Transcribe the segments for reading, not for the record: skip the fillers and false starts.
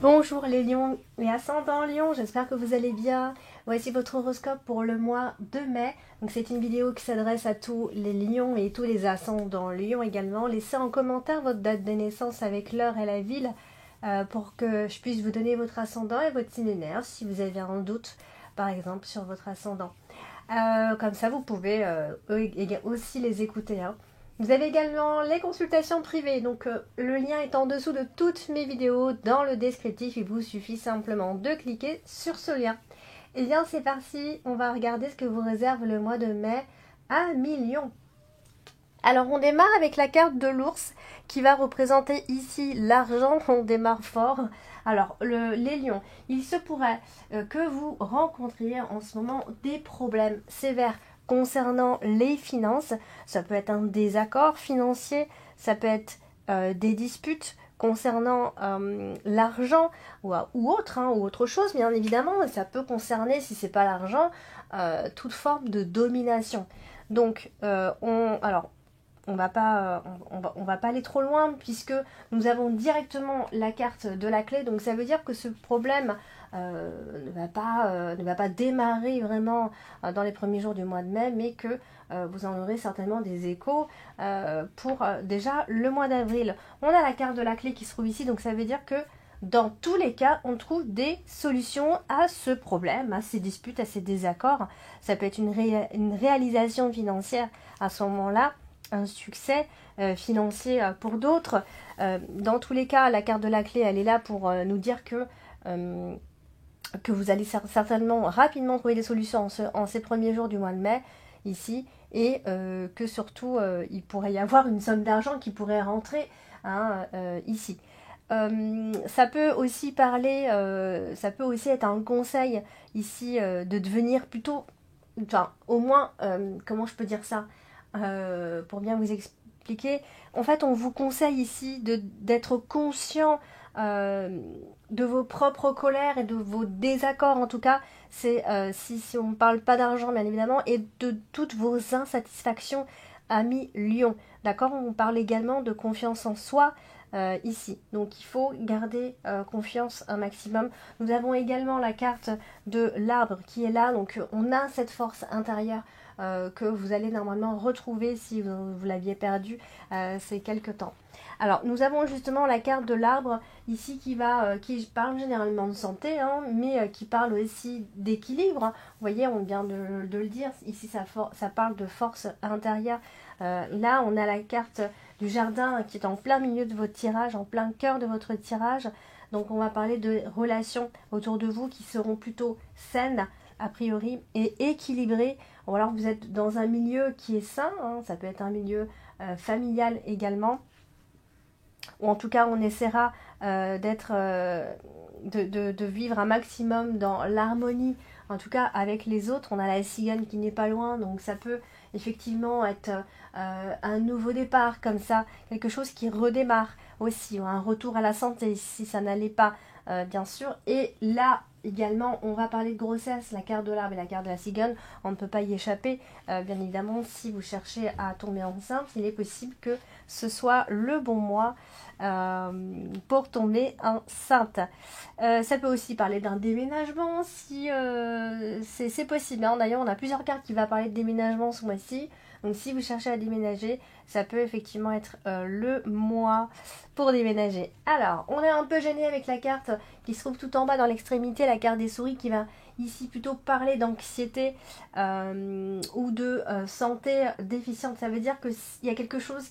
Bonjour les lions et ascendants lions, j'espère que vous allez bien. Voici votre horoscope pour le mois de mai. Donc c'est une vidéo qui s'adresse à tous les lions et tous les ascendants lions également. Laissez en commentaire votre date de naissance avec l'heure et la ville pour que je puisse vous donner votre ascendant et votre signe lunaire si vous avez un doute par exemple sur votre ascendant. Comme ça vous pouvez aussi les écouter. Vous avez également les consultations privées, donc le lien est en dessous de toutes mes vidéos dans le descriptif. Il vous suffit simplement de cliquer sur ce lien. Et bien c'est parti, on va regarder ce que vous réserve le mois de mai à Lions. Alors on démarre avec la carte de l'ours qui va représenter ici l'argent. On démarre fort. Alors les lions, il se pourrait que vous rencontriez en ce moment des problèmes sévères concernant les finances. Ça peut être un désaccord financier, ça peut être des disputes concernant l'argent ou autre chose bien évidemment. Ça peut concerner, si c'est pas l'argent, toute forme de domination. Donc on va pas aller trop loin puisque nous avons directement la carte de la clé. Donc ça veut dire que ce problème ne va pas démarrer vraiment dans les premiers jours du mois de mai, mais que vous en aurez certainement des échos pour déjà le mois d'avril. On a la carte de la clé qui se trouve ici, donc ça veut dire que dans tous les cas, on trouve des solutions à ce problème, à ces disputes, à ces désaccords. Ça peut être une réalisation financière à ce moment-là, un succès financier pour d'autres. Dans tous les cas, la carte de la clé, elle est là pour nous dire que vous allez certainement rapidement trouver des solutions en ces premiers jours du mois de mai, ici, et que surtout, il pourrait y avoir une somme d'argent qui pourrait rentrer ici. Ça peut aussi être un conseil ici de devenir plutôt, enfin, au moins, comment je peux dire ça, pour bien vous expliquer. En fait, on vous conseille ici d'être conscient de vos propres colères et de vos désaccords. En tout cas, c'est si on ne parle pas d'argent, bien évidemment, et de toutes vos insatisfactions, amis lions. D'accord? On parle également de confiance en soi ici. Donc, il faut garder confiance un maximum. Nous avons également la carte de l'arbre qui est là. Donc, on a cette force intérieure que vous allez normalement retrouver si vous l'aviez perdu ces quelques temps. Alors, nous avons justement la carte de l'arbre ici qui parle généralement de santé, mais qui parle aussi d'équilibre. Vous voyez, on vient de le dire, ici ça parle de force intérieure. Là, on a la carte du jardin qui est en plein milieu de votre tirage, en plein cœur de votre tirage. Donc, on va parler de relations autour de vous qui seront plutôt saines, a priori, et équilibrées. Ou alors, vous êtes dans un milieu qui est sain, ça peut être un milieu familial également. Ou en tout cas, on essaiera de vivre un maximum dans l'harmonie, en tout cas avec les autres. On a la cigogne qui n'est pas loin, donc ça peut effectivement être un nouveau départ comme ça, quelque chose qui redémarre aussi, ou un retour à la santé si ça n'allait pas, bien sûr. Et là également, on va parler de grossesse, la carte de l'arbre et la carte de la cigogne, on ne peut pas y échapper. Bien évidemment, si vous cherchez à tomber enceinte, il est possible que ce soit le bon mois pour tomber enceinte. Ça peut aussi parler d'un déménagement si c'est possible. D'ailleurs, on a plusieurs cartes qui vont parler de déménagement ce mois-ci. Donc si vous cherchez à déménager, ça peut effectivement être le mois pour déménager. Alors, on est un peu gêné avec la carte qui se trouve tout en bas dans l'extrémité, la carte des souris qui va ici plutôt parler d'anxiété ou de santé déficiente. Ça veut dire qu'il y a quelque chose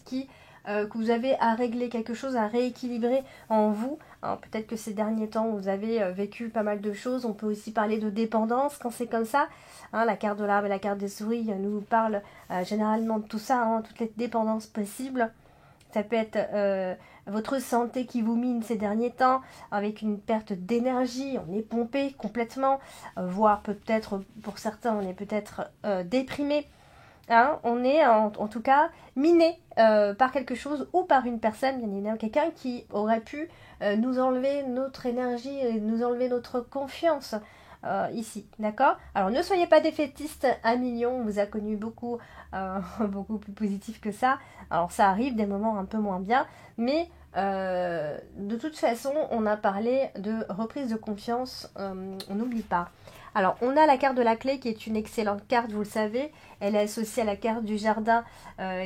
que vous avez à régler, quelque chose à rééquilibrer en vous. Peut-être que ces derniers temps, vous avez vécu pas mal de choses. On peut aussi parler de dépendance quand c'est comme ça. La carte de l'arbre et la carte des souris nous parlent généralement de tout ça, toutes les dépendances possibles. Ça peut être votre santé qui vous mine ces derniers temps, avec une perte d'énergie, on est pompé complètement, voire peut-être, pour certains, on est peut-être déprimé. On est en tout cas miné par quelque chose ou par une personne, bien évidemment, quelqu'un qui aurait pu nous enlever notre énergie et nous enlever notre confiance ici, d'accord? Alors ne soyez pas défaitistes, un million, on vous a connu beaucoup, beaucoup plus positif que ça. Alors ça arrive des moments un peu moins bien, mais de toute façon, on a parlé de reprise de confiance, on n'oublie pas. Alors, on a la carte de la clé qui est une excellente carte, vous le savez. Elle est associée à la carte du jardin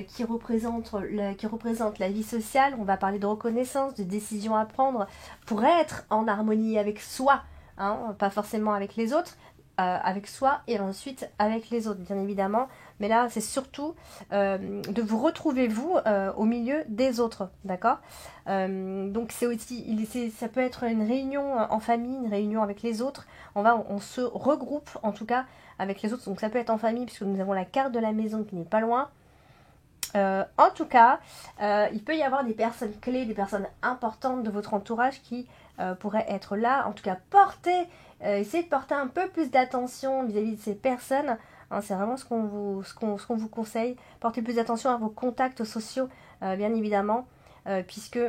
qui représente la vie sociale. On va parler de reconnaissance, de décisions à prendre pour être en harmonie avec soi, hein, pas forcément avec les autres, avec soi et ensuite avec les autres, bien évidemment. Mais là, c'est surtout de vous retrouver, vous, au milieu des autres, d'accord? Donc, c'est aussi, ça peut être une réunion en famille, une réunion avec les autres. On se regroupe, en tout cas, avec les autres. Donc, ça peut être en famille, puisque nous avons la carte de la maison qui n'est pas loin. En tout cas, il peut y avoir des personnes clés, des personnes importantes de votre entourage qui pourraient être là. En tout cas, essayez de porter un peu plus d'attention vis-à-vis de ces personnes. Hein, c'est vraiment ce qu'on vous conseille. Portez plus d'attention à vos contacts sociaux, bien évidemment, puisque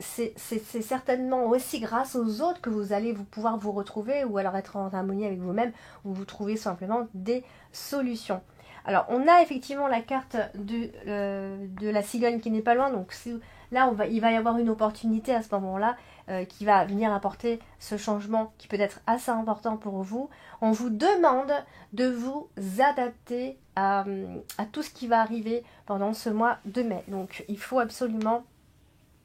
c'est certainement aussi grâce aux autres que vous allez pouvoir vous retrouver ou alors être en harmonie avec vous-même ou vous trouver simplement des solutions. Alors, on a effectivement la carte de la cigogne qui n'est pas loin. Donc là, il va y avoir une opportunité à ce moment-là qui va venir apporter ce changement qui peut être assez important pour vous. On vous demande de vous adapter à tout ce qui va arriver pendant ce mois de mai. Donc, il faut absolument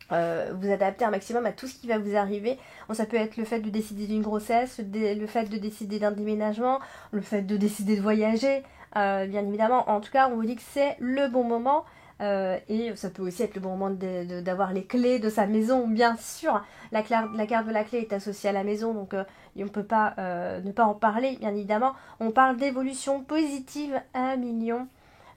vous adapter un maximum à tout ce qui va vous arriver. Bon, ça peut être le fait de décider d'une grossesse, le fait de décider d'un déménagement, le fait de décider de voyager, bien évidemment. En tout cas, on vous dit que c'est le bon moment. Et ça peut aussi être le bon moment d'avoir les clés de sa maison, bien sûr. La carte de la clé est associée à la maison, donc on ne peut pas ne pas en parler, bien évidemment. On parle d'évolution positive à 1 million,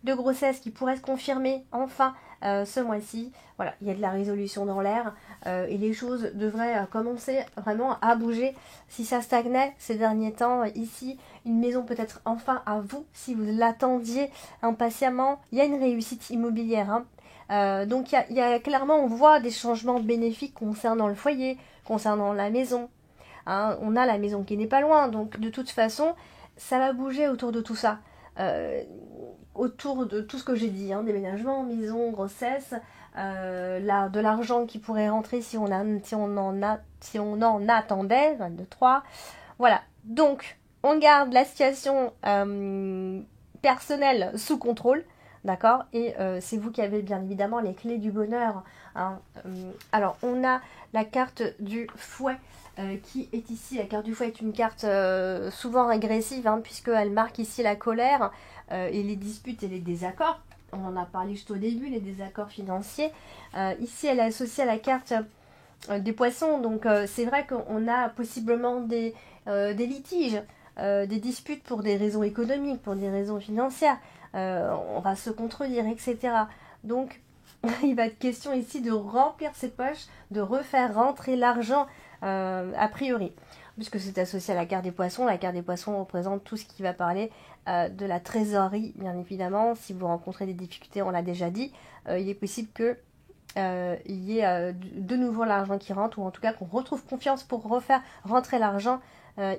de grossesse qui pourrait se confirmer enfin ce mois-ci. Voilà, il y a de la résolution dans l'air et les choses devraient commencer vraiment à bouger. Si ça stagnait ces derniers temps, ici, une maison peut être enfin à vous si vous l'attendiez impatiemment. Il y a une réussite immobilière, hein. Donc il y a clairement, on voit des changements bénéfiques concernant le foyer, concernant la maison. Hein. On a la maison qui n'est pas loin, donc de toute façon, ça va bouger autour de tout ça. Autour de tout ce que j'ai dit, hein, déménagement, maison, grossesse, de l'argent qui pourrait rentrer si on en attendait, 22, 3. Voilà, donc on garde la situation personnelle sous contrôle, d'accord? Et c'est vous qui avez bien évidemment les clés du bonheur. Hein. Alors, on a la carte du fouet qui est ici. La carte du fouet est une carte souvent agressive, hein, puisqu'elle marque ici la colère et les disputes et les désaccords. On en a parlé juste au début, les désaccords financiers. Ici, elle est associée à la carte des poissons. Donc, c'est vrai qu'on a possiblement des litiges, des disputes pour des raisons économiques, pour des raisons financières. On va se contredire, etc. Donc, il va être question ici de remplir ses poches, de refaire rentrer l'argent a priori. Puisque c'est associé à la carte des poissons. La carte des poissons représente tout ce qui va parler de la trésorerie, bien évidemment. Si vous rencontrez des difficultés, on l'a déjà dit, il est possible que il y ait de nouveau l'argent qui rentre, ou en tout cas qu'on retrouve confiance pour refaire rentrer l'argent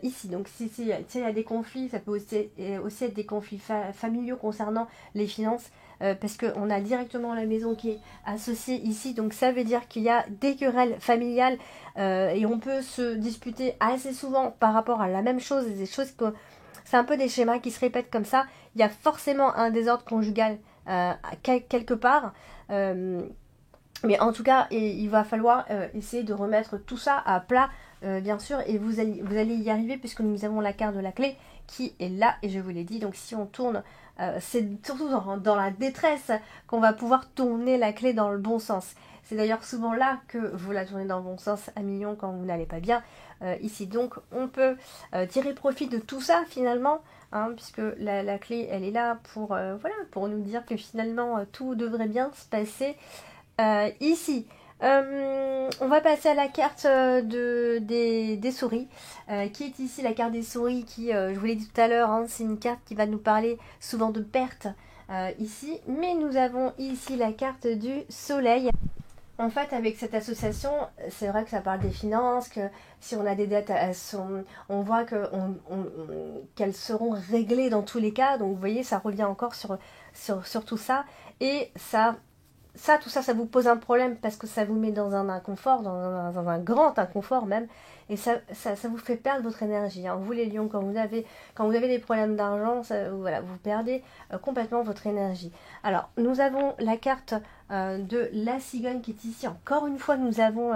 ici. Donc s'il y a des conflits, ça peut aussi être des conflits familiaux concernant les finances, parce qu'on a directement la maison qui est associée ici, donc ça veut dire qu'il y a des querelles familiales et on peut se disputer assez souvent par rapport à la même chose, des choses que c'est un peu des schémas qui se répètent comme ça. Il y a forcément un désordre conjugal quelque part. Mais en tout cas, il va falloir essayer de remettre tout ça à plat, bien sûr, et vous allez y arriver puisque nous avons la carte de la clé qui est là, et je vous l'ai dit. Donc si on tourne, c'est surtout dans la détresse qu'on va pouvoir tourner la clé dans le bon sens. C'est d'ailleurs souvent là que vous la tournez dans le bon sens à million quand vous n'allez pas bien. Ici, donc, on peut tirer profit de tout ça finalement, hein, puisque la clé, elle est là pour nous dire que finalement, tout devrait bien se passer. Ici, on va passer à la carte des souris, qui est ici la carte des souris qui, je vous l'ai dit tout à l'heure, hein, c'est une carte qui va nous parler souvent de pertes ici, mais nous avons ici la carte du soleil. En fait, avec cette association, c'est vrai que ça parle des finances, que si on a des dettes, on voit qu'elles seront réglées dans tous les cas. Donc, vous voyez, ça revient encore sur tout ça. Et tout ça, ça vous pose un problème parce que ça vous met dans un inconfort, dans un grand inconfort même, et ça vous fait perdre votre énergie. Hein. Vous les lions, quand vous avez des problèmes d'argent, voilà, vous perdez complètement votre énergie. Alors, nous avons la carte de la cigogne qui est ici. Encore une fois, nous avons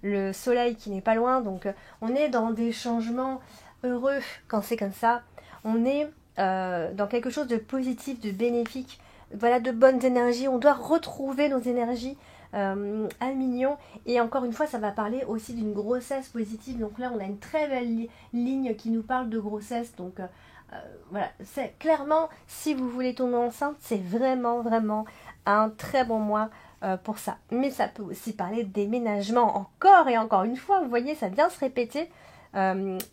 le soleil qui n'est pas loin, donc on est dans des changements heureux quand c'est comme ça. On est dans quelque chose de positif, de bénéfique. Voilà, de bonnes énergies. On doit retrouver nos énergies à Mignon. Et encore une fois, ça va parler aussi d'une grossesse positive. Donc là, on a une très belle ligne qui nous parle de grossesse. Donc voilà, c'est clairement, si vous voulez tomber enceinte, c'est vraiment, vraiment un très bon mois pour ça. Mais ça peut aussi parler de déménagement encore et encore une fois. Vous voyez, ça vient se répéter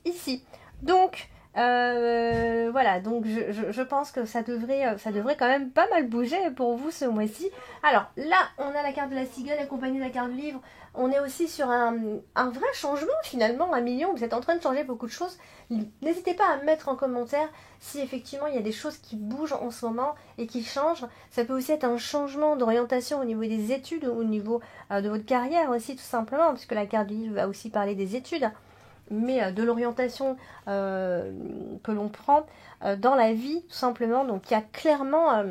ici. Donc, voilà, donc je pense que ça devrait quand même pas mal bouger pour vous ce mois-ci. Alors là, on a la carte de la cigogne accompagnée de la carte du livre. On est aussi sur un vrai changement finalement, à Mignon. Vous êtes en train de changer beaucoup de choses. N'hésitez pas à mettre en commentaire si effectivement il y a des choses qui bougent en ce moment et qui changent. Ça peut aussi être un changement d'orientation au niveau des études, au niveau de votre carrière aussi tout simplement, puisque la carte du livre va aussi parler des études, mais de l'orientation que l'on prend dans la vie, tout simplement. Donc il y a clairement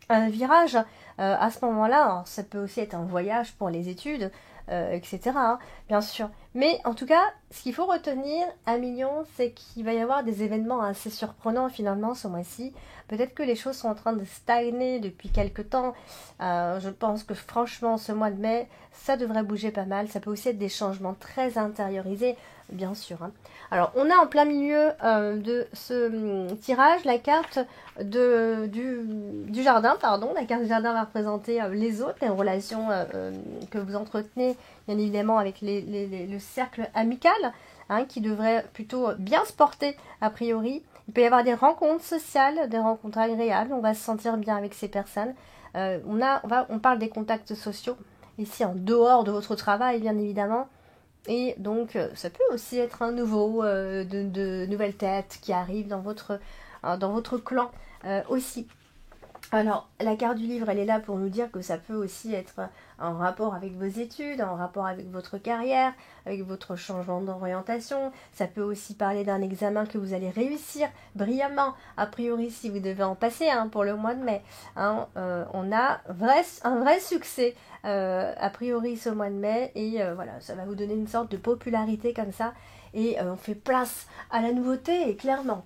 un virage à ce moment-là. Alors, ça peut aussi être un voyage pour les études, etc. Hein, bien sûr. Mais en tout cas, ce qu'il faut retenir à Mignon, c'est qu'il va y avoir des événements assez surprenants finalement ce mois-ci. Peut-être que les choses sont en train de stagner depuis quelques temps. Je pense que franchement, ce mois de mai, ça devrait bouger pas mal. Ça peut aussi être des changements très intériorisés, bien sûr. Hein. Alors, on a en plein milieu de ce tirage la carte du jardin, pardon. La carte du jardin va représenter les autres, les relations que vous entretenez, bien évidemment, avec le cercle amical, hein, qui devrait plutôt bien se porter, a priori. Il peut y avoir des rencontres sociales, des rencontres agréables, on va se sentir bien avec ces personnes. On parle des contacts sociaux, ici en dehors de votre travail, bien évidemment. Et donc, ça peut aussi être un nouveau, de nouvelles têtes qui arrivent dans votre clan aussi. Alors, la carte du livre, elle est là pour nous dire que ça peut aussi être en rapport avec vos études, en rapport avec votre carrière, avec votre changement d'orientation. Ça peut aussi parler d'un examen que vous allez réussir brillamment, a priori, si vous devez en passer pour le mois de mai. Hein, on a un vrai succès, a priori, ce mois de mai. Et voilà, ça va vous donner une sorte de popularité comme ça. Et on fait place à la nouveauté, clairement.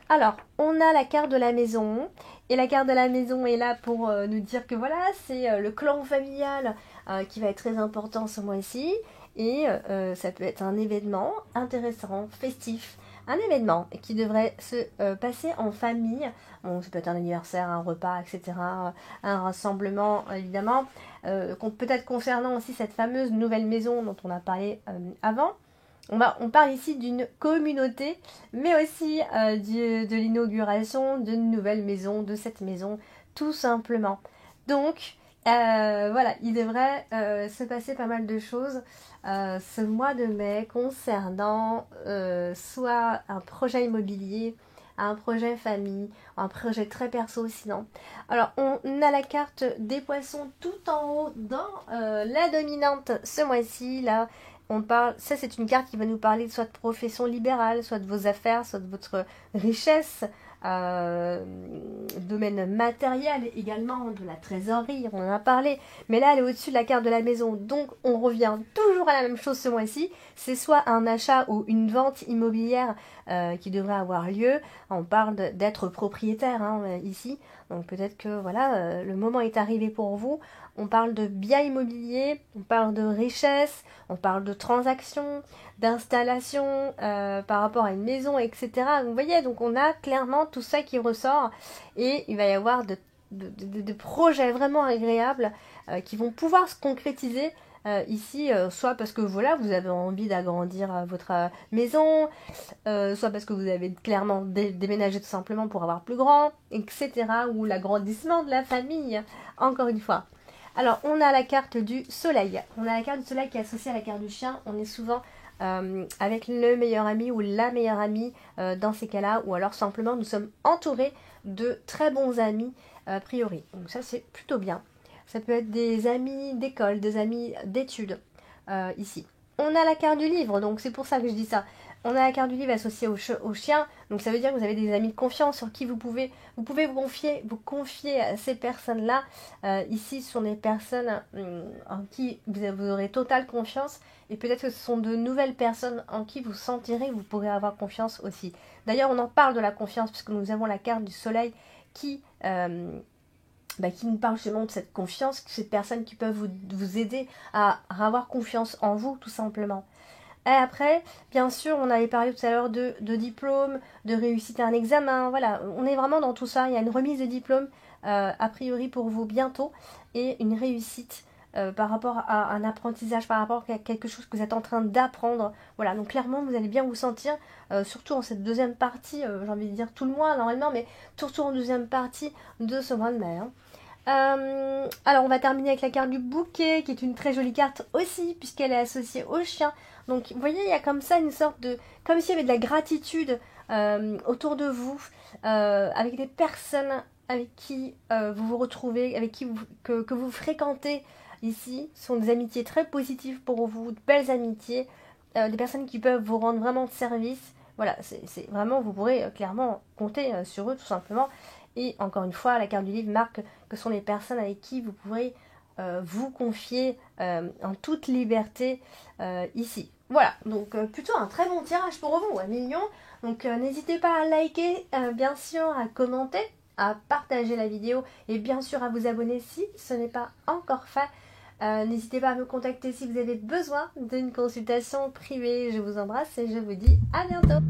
Alors, on a la carte de la maison, et la carte de la maison est là pour nous dire que voilà, c'est le clan familial qui va être très important ce mois-ci, et ça peut être un événement intéressant, festif, un événement qui devrait se passer en famille. Bon, ça peut être un anniversaire, un repas, etc., un rassemblement, évidemment, peut-être concernant aussi cette fameuse nouvelle maison dont on a parlé avant. On parle ici d'une communauté, mais aussi de l'inauguration d'une nouvelle maison, de cette maison, tout simplement. Donc, voilà, il devrait se passer pas mal de choses ce mois de mai concernant soit un projet immobilier, un projet famille, un projet très perso sinon. Alors, on a la carte des poissons tout en haut dans la dominante ce mois-ci, là. Ça c'est une carte qui va nous parler soit de profession libérale, soit de vos affaires, soit de votre richesse, domaine matériel également, de la trésorerie, on en a parlé, mais là elle est au-dessus de la carte de la maison, donc on revient toujours à la même chose ce mois-ci, c'est soit un achat ou une vente immobilière qui devrait avoir lieu, on parle d'être propriétaire ici, donc peut-être que voilà, le moment est arrivé pour vous. On parle de biens immobiliers, on parle de richesse, on parle de transactions, d'installations par rapport à une maison, etc. Vous voyez, donc on a clairement tout ça qui ressort et il va y avoir de projets vraiment agréables qui vont pouvoir se concrétiser ici, soit parce que voilà, vous avez envie d'agrandir votre maison, soit parce que vous avez clairement déménagé tout simplement pour avoir plus grand, etc. Ou l'agrandissement de la famille, encore une fois. Alors, on a la carte du soleil. On a la carte du soleil qui est associée à la carte du chien. On est souvent avec le meilleur ami ou la meilleure amie dans ces cas-là. Ou alors simplement, nous sommes entourés de très bons amis a priori. Donc ça, c'est plutôt bien. Ça peut être des amis d'école, des amis d'études ici. On a la carte du livre, donc c'est pour ça que je dis ça. On a la carte du livre associée au chien, donc ça veut dire que vous avez des amis de confiance sur qui vous pouvez vous confier à ces personnes-là. Ici, ce sont des personnes en qui vous aurez totale confiance, et peut-être que ce sont de nouvelles personnes en qui vous sentirez que vous pourrez avoir confiance aussi. D'ailleurs, on en parle de la confiance, puisque nous avons la carte du soleil qui nous parle justement de cette confiance, ces personnes qui peuvent vous aider à avoir confiance en vous, tout simplement. Et après, bien sûr, on avait parlé tout à l'heure de diplôme, de réussite à un examen, voilà, on est vraiment dans tout ça. Il y a une remise de diplôme, a priori pour vous bientôt, et une réussite par rapport à un apprentissage, par rapport à quelque chose que vous êtes en train d'apprendre. Voilà, donc clairement, vous allez bien vous sentir, surtout en cette deuxième partie, j'ai envie de dire tout le mois normalement, mais surtout en deuxième partie de ce mois de mai. Alors on va terminer avec la carte du bouquet, qui est une très jolie carte aussi, puisqu'elle est associée au chien. Donc vous voyez, il y a comme ça une sorte de... comme s'il y avait de la gratitude autour de vous, avec des personnes avec qui vous vous retrouvez, avec qui que vous fréquentez ici. Ce sont des amitiés très positives pour vous, de belles amitiés, des personnes qui peuvent vous rendre vraiment de service. Voilà, c'est vraiment, vous pourrez clairement compter sur eux tout simplement. Et encore une fois, la carte du livre marque que ce sont des personnes avec qui vous pourrez vous confier en toute liberté ici. Voilà, donc plutôt un très bon tirage pour vous, 1 million. Donc n'hésitez pas à liker, bien sûr, à commenter, à partager la vidéo et bien sûr à vous abonner si ce n'est pas encore fait. N'hésitez pas à me contacter si vous avez besoin d'une consultation privée. Je vous embrasse et je vous dis à bientôt.